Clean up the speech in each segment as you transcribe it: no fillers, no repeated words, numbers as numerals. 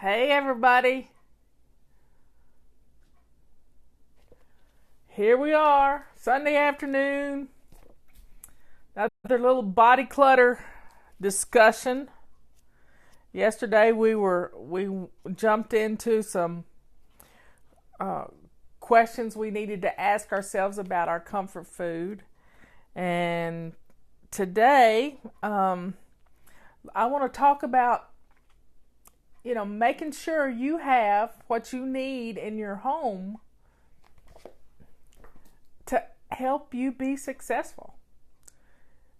Hey everybody, here we are, Sunday afternoon, another little body clutter discussion. Yesterday we jumped into some questions we needed to ask ourselves about our comfort food, and today I want to talk about making sure you have what you need in your home to help you be successful.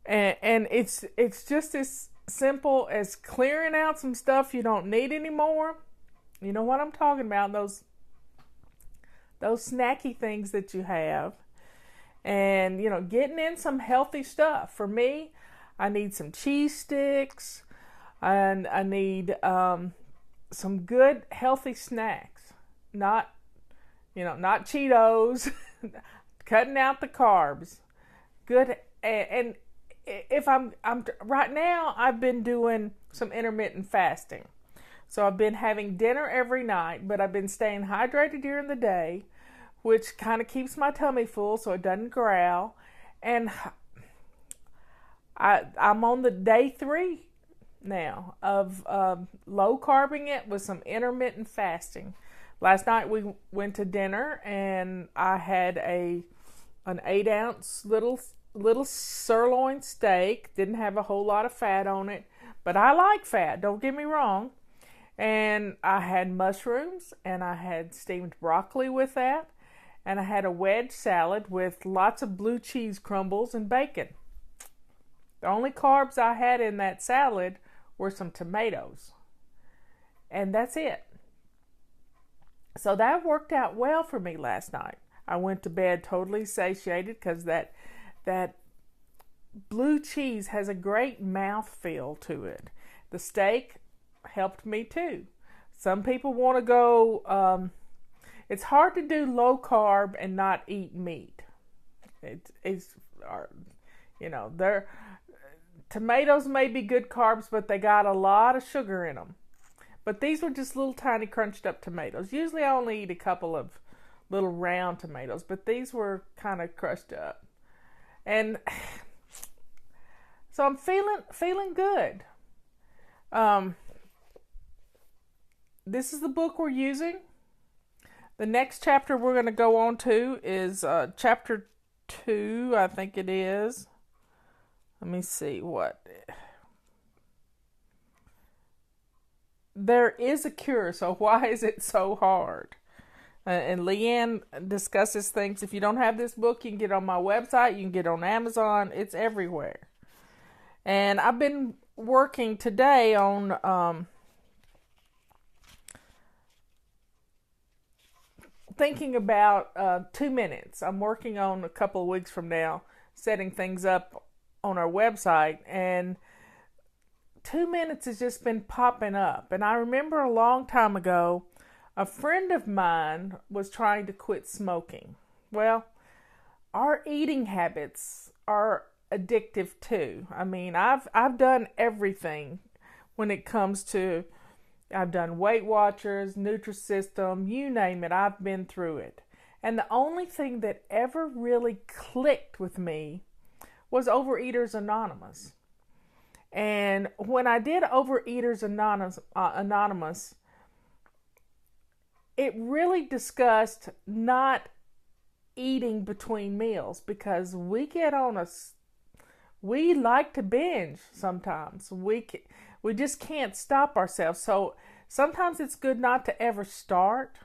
And it's just as simple as clearing out some stuff you don't need anymore. You know what I'm talking about, those snacky things that you have. And getting in some healthy stuff. For me, I need some cheese sticks, and I need some good healthy snacks, not Cheetos, cutting out the carbs. Good. And if I'm right now, I've been doing some intermittent fasting. So I've been having dinner every night, but I've been staying hydrated during the day, which kind of keeps my tummy full so it doesn't growl. And I'm on the day 3 now of low carbing it with some intermittent fasting. Last night we went to dinner and I had an 8-ounce little sirloin steak. Didn't have a whole lot of fat on it, but I like fat, don't get me wrong. And I had mushrooms and I had steamed broccoli with that, and I had a wedge salad with lots of blue cheese crumbles and bacon. The only carbs I had in that salad were some tomatoes, and that's it. So that worked out well for me last night. I went to bed totally satiated because that blue cheese has a great mouthfeel to it. The steak helped me too. Some people want to go, it's hard to do low carb and not eat meat. Tomatoes may be good carbs, but they got a lot of sugar in them. But these were just little tiny crunched up tomatoes. Usually I only eat a couple of little round tomatoes, but these were kind of crushed up. And so I'm feeling good. This is the book we're using. The next chapter we're going to go on to is chapter 2, I think it is. Let me see what. There is a cure, so why is it so hard? And Leanne discusses things. If you don't have this book, you can get it on my website. You can get it on Amazon. It's everywhere. And I've been working today on thinking about 2 minutes. I'm working on a couple of weeks from now, setting things up on our website, and 2 minutes has just been popping up. And I remember a long time ago, a friend of mine was trying to quit smoking. Well, our eating habits are addictive too. I mean, I've done everything when it comes to, I've done Weight Watchers, Nutrisystem, you name it, I've been through it. And the only thing that ever really clicked with me was Overeaters Anonymous. And when I did Overeaters Anonymous, it really discussed not eating between meals, because we like to binge sometimes. We just can't stop ourselves. So sometimes it's good not to ever start.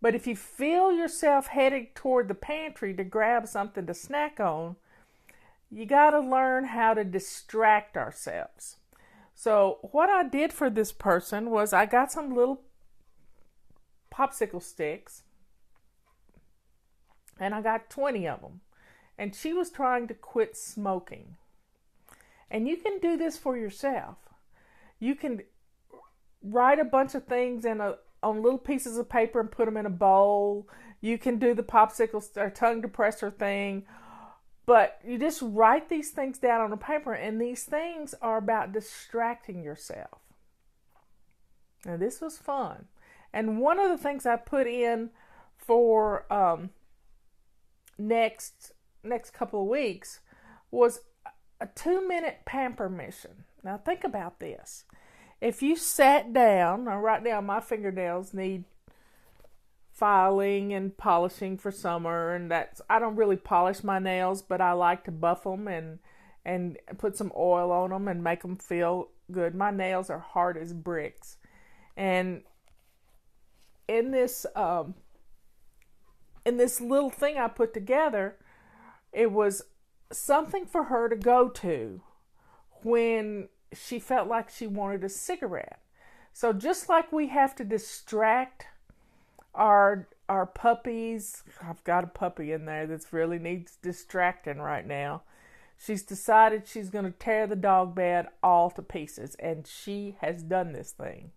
But if you feel yourself heading toward the pantry to grab something to snack on, you got to learn how to distract ourselves. So what I did for this person was I got some little popsicle sticks, and I got 20 of them. And she was trying to quit smoking. And you can do this for yourself. You can write a bunch of things on little pieces of paper and put them in a bowl. You can do the popsicle or tongue depressor thing. But you just write these things down on a paper, and these things are about distracting yourself. Now, this was fun. And one of the things I put in for next couple of weeks was a 2-minute pamper mission. Now, think about this. If you sat down, now right now my fingernails need filing and polishing for summer, and I don't really polish my nails, but I like to buff them and put some oil on them and make them feel good. My nails are hard as bricks. And in this little thing I put together, it was something for her to go to when she felt like she wanted a cigarette. So just like we have to distract our puppies, I've got a puppy in there that really needs distracting right now. She's decided she's going to tear the dog bed all to pieces, and she has done this thing.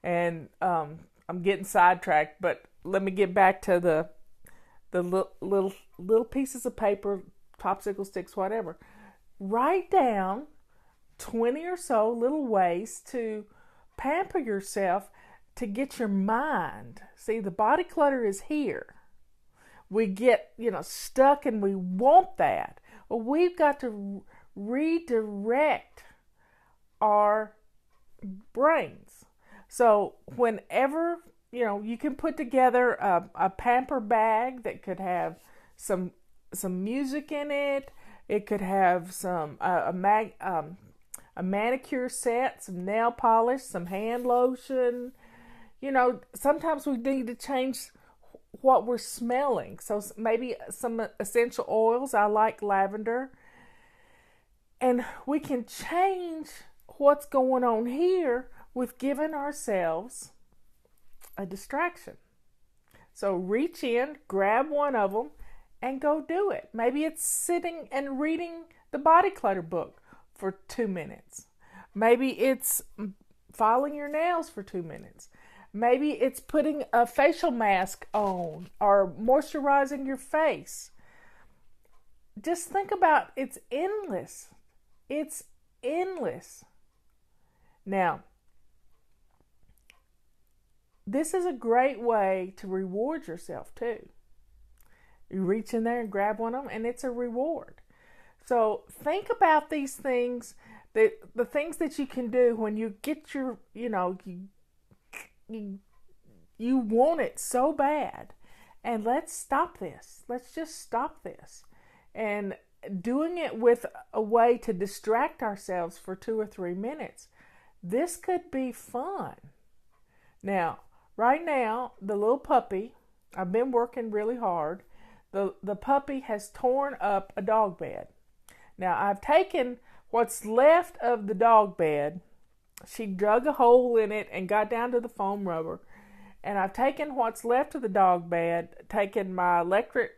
And I'm getting sidetracked, but let me get back to the little pieces of paper, popsicle sticks, whatever. Write down 20 or so little ways to pamper yourself to get your mind. See, the body clutter is here. We get, stuck and we want that. Well, we've got to redirect our brains. So whenever, you can put together a pamper bag that could have some music in it. It could have some a manicure set, some nail polish, some hand lotion. Sometimes we need to change what we're smelling. So maybe some essential oils. I like lavender. And we can change what's going on here with giving ourselves a distraction. So reach in, grab one of them, and go do it. Maybe it's sitting and reading the Body Clutter book for 2 minutes. Maybe it's filing your nails for 2 minutes. Maybe it's putting a facial mask on or moisturizing your face. Just think about it's endless. It's endless. Now, this is a great way to reward yourself too. You reach in there and grab one of them, and it's a reward. So think about these things, the things that you can do when you get your, you want it so bad. And let's stop this. Let's just stop this. And doing it with a way to distract ourselves for 2 or 3 minutes. This could be fun. Now, right now, the little puppy, I've been working really hard. The puppy has torn up a dog bed. Now, I've taken what's left of the dog bed. She dug a hole in it and got down to the foam rubber. And I've taken what's left of the dog bed, taken my electric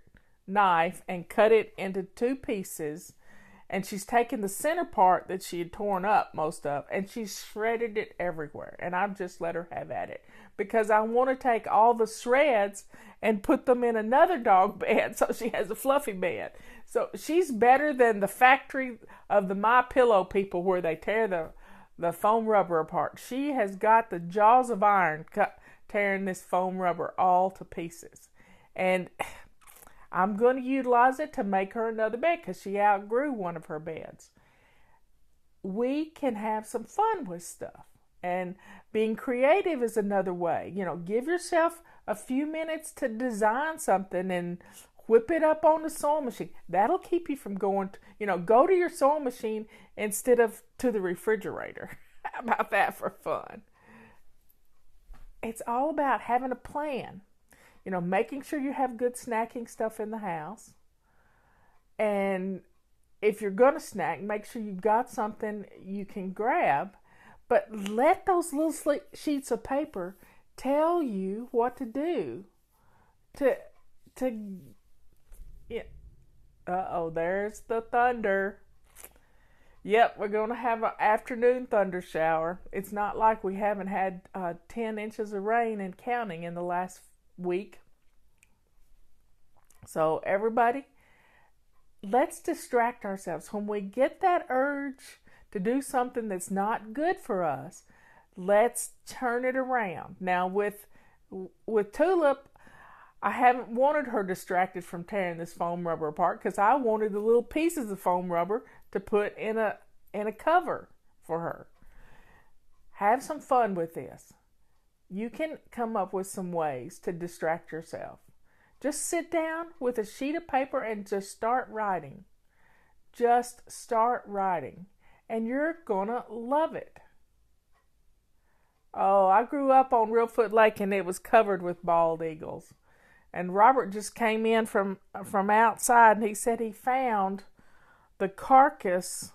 knife and cut it into 2 pieces. And she's taken the center part that she had torn up most of, and she's shredded it everywhere. And I've just let her have at it because I want to take all the shreds and put them in another dog bed so she has a fluffy bed. So she's better than the factory of the My Pillow people where they tear the foam rubber apart. She has got the jaws of iron tearing this foam rubber all to pieces. And I'm going to utilize it to make her another bed because she outgrew one of her beds. We can have some fun with stuff. And being creative is another way. Give yourself a few minutes to design something and whip it up on the sewing machine. That'll keep you from going, go to your sewing machine instead of to the refrigerator. How about that for fun? It's all about having a plan. Making sure you have good snacking stuff in the house. And if you're going to snack, make sure you've got something you can grab. But let those little sheets of paper tell you what to do. There's the thunder. Yep, we're going to have an afternoon thunder shower. It's not like we haven't had 10 inches of rain and counting in the last week. So everybody, let's distract ourselves. When we get that urge to do something that's not good for us, Let's turn it around. Now with Tulip, I haven't wanted her distracted from tearing this foam rubber apart because I wanted the little pieces of foam rubber to put in a cover for her. Have some fun with this. You can come up with some ways to distract yourself. Just sit down with a sheet of paper and just start writing. Just start writing. And you're gonna love it. Oh, I grew up on Reelfoot Lake and it was covered with bald eagles. And Robert just came in from outside and he said he found the carcass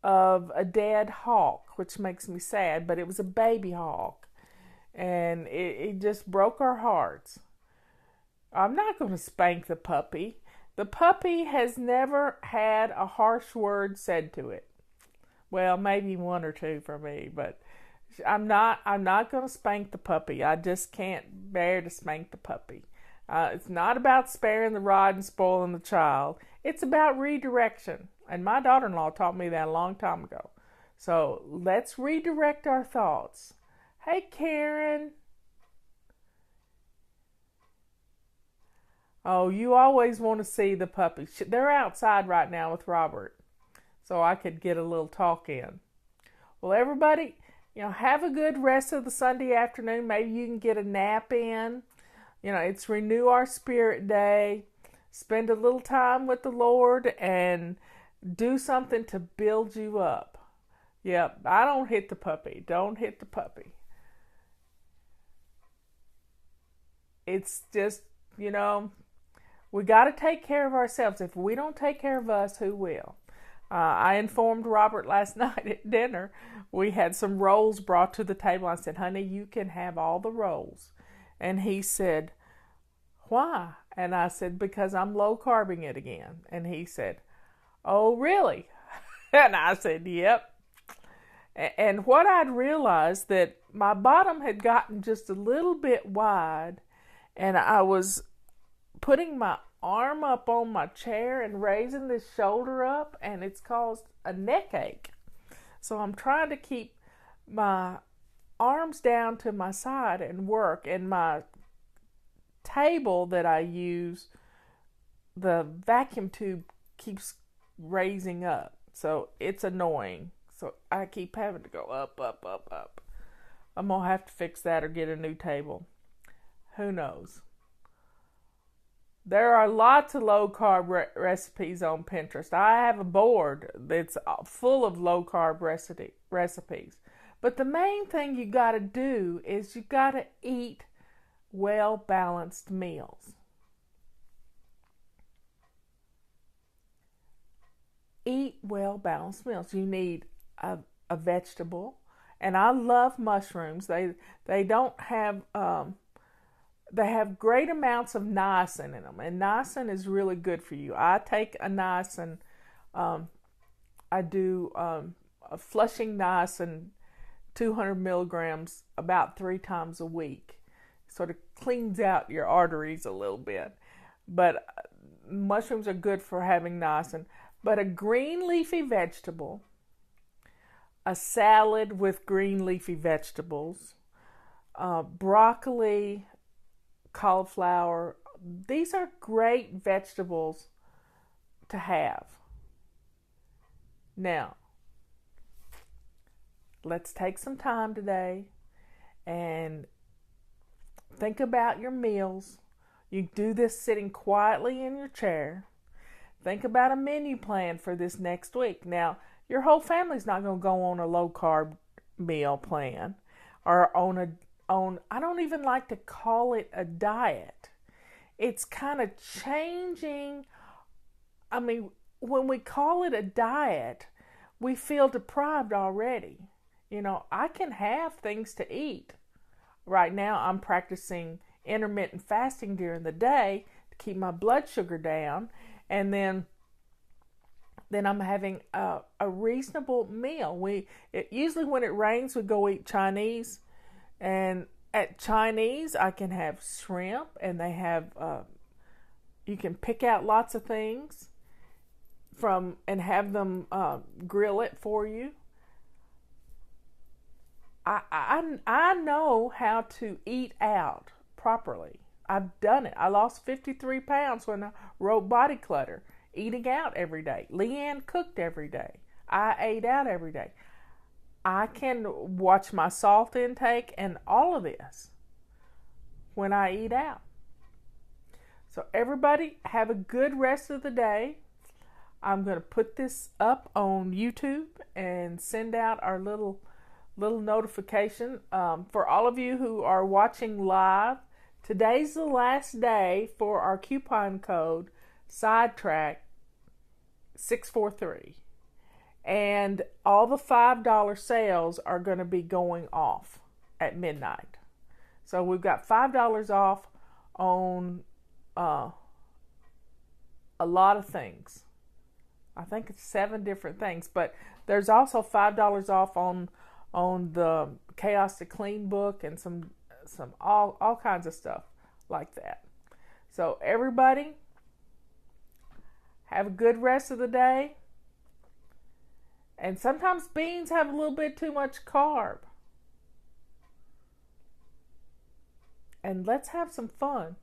of a dead hawk, which makes me sad, but it was a baby hawk. And it just broke our hearts. I'm not going to spank the puppy. The puppy has never had a harsh word said to it. Well, maybe one or two for me, but I'm not going to spank the puppy. I just can't bear to spank the puppy. It's not about sparing the rod and spoiling the child. It's about redirection. And my daughter-in-law taught me that a long time ago. So let's redirect our thoughts. Hey, Karen. Oh, you always want to see the puppies. They're outside right now with Robert. So I could get a little talk in. Well, everybody, have a good rest of the Sunday afternoon. Maybe you can get a nap in. It's Renew Our Spirit Day. Spend a little time with the Lord and do something to build you up. Yep, I don't hit the puppy. Don't hit the puppy. It's just, we got to take care of ourselves. If we don't take care of us, who will? I informed Robert last night at dinner. We had some rolls brought to the table. I said, honey, you can have all the rolls. And he said, why? And I said, because I'm low carbing it again. And he said, oh, really? And I said, yep. And what I'd realized that my bottom had gotten just a little bit wide, and I was putting my arm up on my chair and raising this shoulder up, and it's caused a neck ache. So I'm trying to keep my arms down to my side and work, and my table that I use, the vacuum tube keeps raising up, so it's annoying. So I keep having to go up, up, up, up. I'm gonna have to fix that or get a new table. Who knows? There are lots of low carb recipes on Pinterest. I have a board that's full of low carb recipes. But the main thing you got to do is you got to eat well balanced meals. Eat well balanced meals. You need a vegetable, and I love mushrooms. They don't have they have great amounts of niacin in them, and niacin is really good for you. I take a niacin. I do a flushing niacin, 200 milligrams, about 3 times a week. Sort of cleans out your arteries a little bit. But mushrooms are good for having niacin. But a green leafy vegetable, a salad with green leafy vegetables, broccoli, cauliflower, these are great vegetables to have. Now, let's take some time today and think about your meals. You do this sitting quietly in your chair. Think about a menu plan for this next week. Now, your whole family's not going to go on a low carb meal plan or on I don't even like to call it a diet. It's kind of changing. I mean, when we call it a diet, we feel deprived already. I can have things to eat. Right now, I'm practicing intermittent fasting during the day to keep my blood sugar down, and then I'm having a reasonable meal. Usually when it rains, we go eat Chinese, and at Chinese, I can have shrimp, and they have you can pick out lots of things and have them grill it for you. I know how to eat out properly. I've done it. I lost 53 pounds when I wrote Body Clutter, eating out every day. Leanne cooked every day. I ate out every day. I can watch my salt intake and all of this when I eat out. So everybody have a good rest of the day. I'm going to put this up on YouTube and send out our little notification. For all of you who are watching live, today's the last day for our coupon code Sidetrack 643. And all the $5 sales are going to be going off at midnight. So we've got $5 off on a lot of things. I think it's 7 different things, but there's also $5 off on the Chaos to Clean book and some all kinds of stuff like that. So everybody have a good rest of the day. And sometimes beans have a little bit too much carb. And let's have some fun.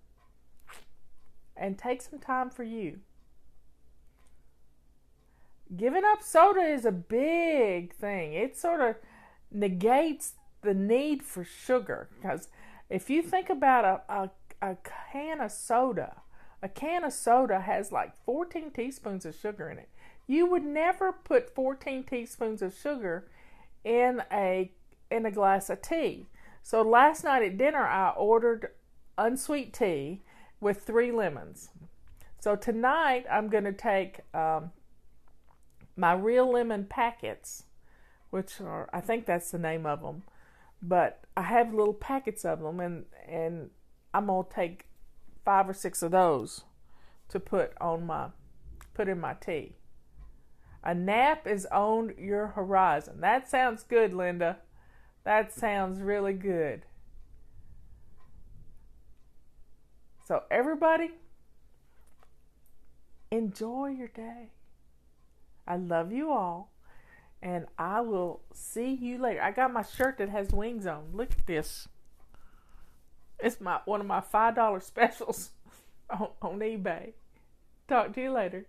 And take some time for you. Giving up soda is a big thing. It sort of negates the need for sugar. Because if you think about a can of soda has like 14 teaspoons of sugar in it. You would never put 14 teaspoons of sugar in a glass of tea. So last night at dinner, I ordered unsweet tea with 3 lemons. So tonight, I'm going to take my Real Lemon packets, which are, I think that's the name of them, but I have little packets of them, and I'm going to take 5 or 6 of those to put in my tea. A nap is on your horizon. That sounds good, Linda. That sounds really good. So everybody, enjoy your day. I love you all, and I will see you later. I got my shirt that has wings on. Look at this. It's one of my $5 specials on eBay. Talk to you later.